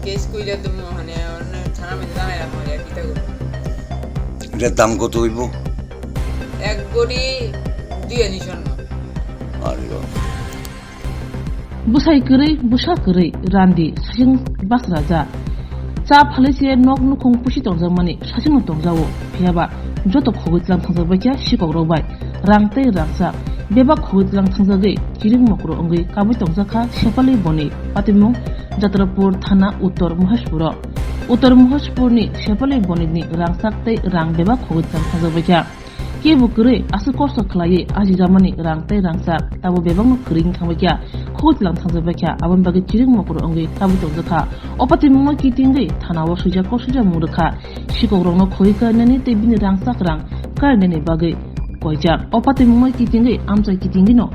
Case কইলে তো মানে থানা মধ্যে জানাই রাখো আর কি থাকো। এটার দাম কত হইব? এক গড়ি দিয়ে নিশন্ন। আরে বাবা, বুসাই কरै বুसा करै रान्दि सासिं बासरा जा चा फालेसे नक नुखं पुसि तंजामानि सासिं तंजावो फियाबा जत खगैतलां थांजाबायया सिकग्रबाय रांतै रांसा बेबा खगैतलां थांजागै जिरिं मक्रो अंगै काबै तंजाखा सेपालै बनि पातिमुं जात्रापुर थाना उत्तर महसपुरनि सेपालै बनिनि रांसाकतै रां बेबा खगैतलां थांजाबायया के बुकरै आसु खस्थ खलायै आजिजामानि रांतै रांसा ताबो बेबांनो करिं थांबायया खगैतलां थांजाबायया आबन बागै जिरिं मक्रो अंगै काबै तंजाखा अपातिमुं कितिंगै थानाव सुजाको सुजा मुरखा सिकग्रंनो खगैकाननि तैबिनि रांसाक रां कारनेनि बागै गयजा अपातिमुं कितिंगै आमचा कितिंगिनो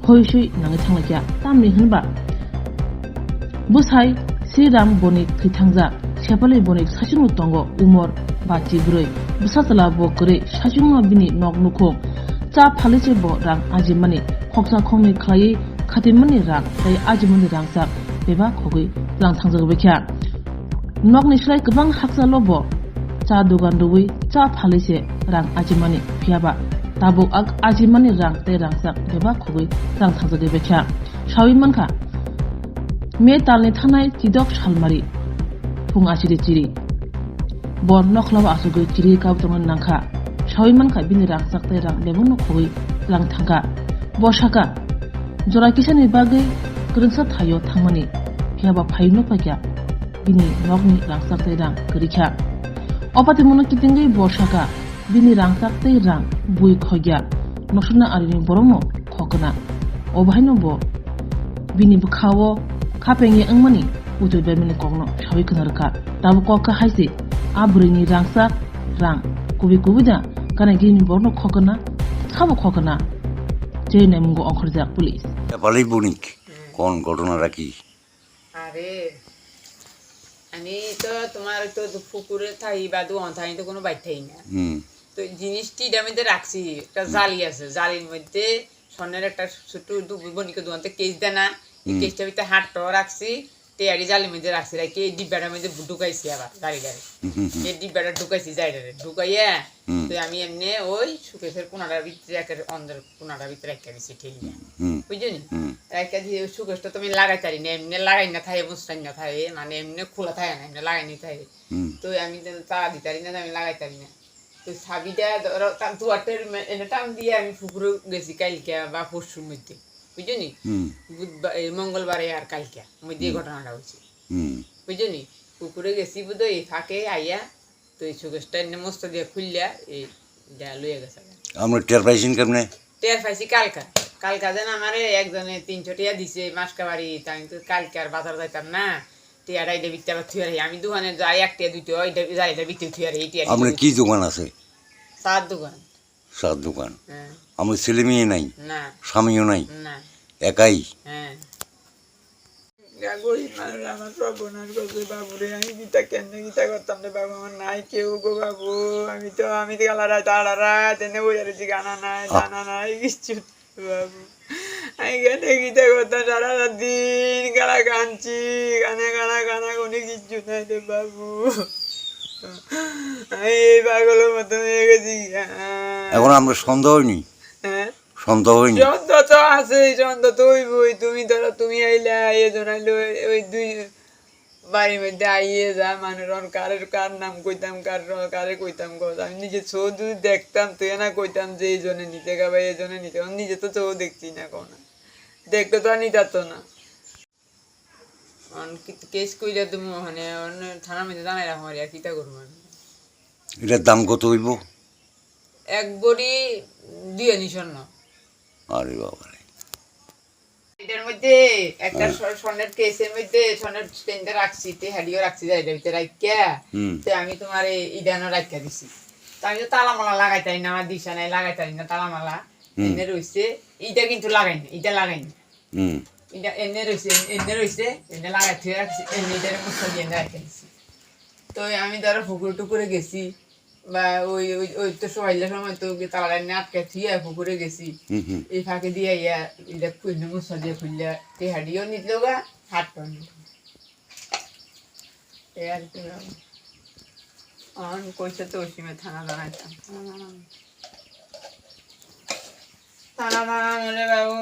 होयसै नाङै थांलायया तामनि होनबा बुसाय श्रीराम बनिक खैथांजा सेपालै बनिक सासिनु दंग उमर बाथि ब्रै बुसातला बकरै सासिनु बिनि नक नुखो चा फालेसे ब रां आजिमानि खक्सा खंनि खलायै खातिमनि रां ताय आजिमानि रांसा बेबा खगै रां थांजागबायया नकनि स्लाय गोबां हाकसाल ब चा दुगान दुबै चा फालेसे रां आजिमानि फियाबा ताबो आजिमानि रां ताय रांसा बेबा खगै रां थांजागबायया सावि मानखा मे तालनि थानाय तिदक सालमारि फुं आसिरि चिरि बर नखलाव आसुगै चिरि काबतंन नांखा सावि मानखा बिनि रांसाक ताय रां बेबंनो खगै रां थांगा बसाका जरा किसानि बागै गोरोंसा थायो थांमानि फियाबा फायनो फायया बिनि नकनि रांसाक ताय रां गरिखा अपातिमुनो कितिंगै बसाका बिनि रांसाक ताय रां बुइ खगया नसुना आरिनि बरमो खकना अबाहायनो ब बिनि बुखावो खापेंनि अंमानि उजय बेमिनि कगनो सावि खोनारखा दाबो कका हायसे आब्रैनि रांसाक रां कुबि कुबिदा काने गिनि बरनो खकना खाबो खकना जेने मुंगो अंखरजाक पुलिस সেপালি বণিক কোন ঘটনাটা কি? আরে আমি তো তোমার তো পুকুরে থাই বা দোকান থাই তো কোনো বাইর থাই না। তো জিনিসটি এটার মধ্যে রাখছি একটা জালি আছে, জালির মধ্যে স্বর্ণের একটা ছোট বনিকে দোকান থেকে কেস দেয় না, এই কেসটার ভিতরে হাটটাও রাখছি, টেয়ারি জালির মধ্যে রাখছি, রাখি এই ডিব্বাটার মধ্যে ঢুকাইছি আবার গাড়ি এই ডিব্বাটা ঢুকাইছি জায়গাটা ঢুকাইয়া তো আমি এমনি ওই সুকেশের কোনাটার ভিতরে একের অন্ধের কোনাটার ভিতরে রেখে দিছি ঠেলিয়া, বুঝলি রেখে দিয়ে ওই সুকেশটা তো আমি লাগাই পারি না, এমনি লাগাই না থাকে বুঝতাই না থাকে, মানে এমনি খোলা থাকে না, এমনি লাগাই নি থাকে। তো আমি তাড়া দিতে পারি না, আমি লাগাই পারি না। তো সাবিটা ধরো দুয়ারটার এনে টান দিয়ে আমি পুকুরে গেছি কালকে বা পরশুর মধ্যে, বুঝলি বুধবার মঙ্গলবারে আর কালকে মধ্যে এই ঘটনাটা হয়েছে, বুঝলি পুকুরে গেছি বুধ এই ফাঁকে আইয়া তো এই সুকেশটা এনে মস্ত দিয়ে খুললিয়া এই লইয়া গেছে। আমরা টের পাইছেন কেমনে? টের পাইছি কালকা যেন আমার একজনে 300 টাকা দিছে মাসকা বাড়ি, আমি তো কালকে আর বাজার যাইতাম না, টিয়াটা এটা বিকতে আবার থুয়ারি, আমি দোকানে যাই একটা দুইটা যাইটা বিকতে থুয়ারি। আপনার কি দোকান আছে? চার দোকান। সাত দোকান? হ্যাঁ। আমার ছেলে মেয়ে নাই? না। স্বামীও নাই? না। একাই? হ্যাঁ। গরিব মানুষ আমার সর্বনাশ করছে বাবুরে, আমি গীতা কেন গীতা করতাম রে বাবু, আমার নাই কেউ গো বাবু, আমি তো গালা তাড়ারা তেনে বইয়া রয়েছি, গানা নাই দানা নাই কিচ্ছু বাবু, আমি কেন গীতা করতাম সারা দিন গালা কানছি, গানা গানা গানা কোনো কিচ্ছু নাই রে বাবু, আমি এই পাগলের মতো হয়ে গেছি। এখন আমরা সন্দেহ হয়নি? হ্যাঁ সন্দেহ হয়নি? সন্দেহ তো আছে, সন্দেহ তো হইবই, তুমি ধরো তুমি আইলে এজন আইলো ওই দুই বাড়ির মধ্যে আইয়ে যা মানুষ কার নাম কইতাম কারে কইতাম কথা, আমি নিজে চৌ যদি দেখতাম তো না কইতাম যে এই জনে নিতে গাবা এই জনে নিতে, নিজে তো চৌ দেখছি না কোনো, দেখতে তো আর নিতাতো না। কেস কইলে তো মানে থানার মধ্যে জানাই রাখো আর কি তা করবো আমি। এটার দাম কত হইব? এক গড়ি দিয়ে নিশন্ন। আরে বাবা, এটার মধ্যে একটা স্বর্ণের কেসের মধ্যে স্বর্ণের স্টেনটা রাখছি, হাড়িও রাখছি এটার ভিতরে রাখিয়া, তো আমি তোমার ইডানো রাখিয়া দিছি, তো আমি তো তালামালা লাগাইতারি না, আমার দিশা নাই লাগাইতারি না তালামালা, এনে রয়েছে এইটা কিন্তু লাগাইনি, এটা লাগাইনি, এটা এনে রয়েছে এনে লাগাই থুয়ে রাখছি, এনে এটার মশলা দিয়ে রাখিয়া দিছি। তো আমি ধরো পুকুরে টুকুরে গেছি বা ওই ওই তো সবাইলের সময় তো তালা আটকে থুয়ে পুকুরে গেছি, এই ফাঁকে দিয়ে ইয়া এটা খুললে মশলা দিয়ে খুললে তে হাড়িও নিতলো গা হাত পান এই আর কি বাবু অন কইছে তো ওসিমে থানা দাঁড়াইতাম থানা দাঁড়ানো রে বাবু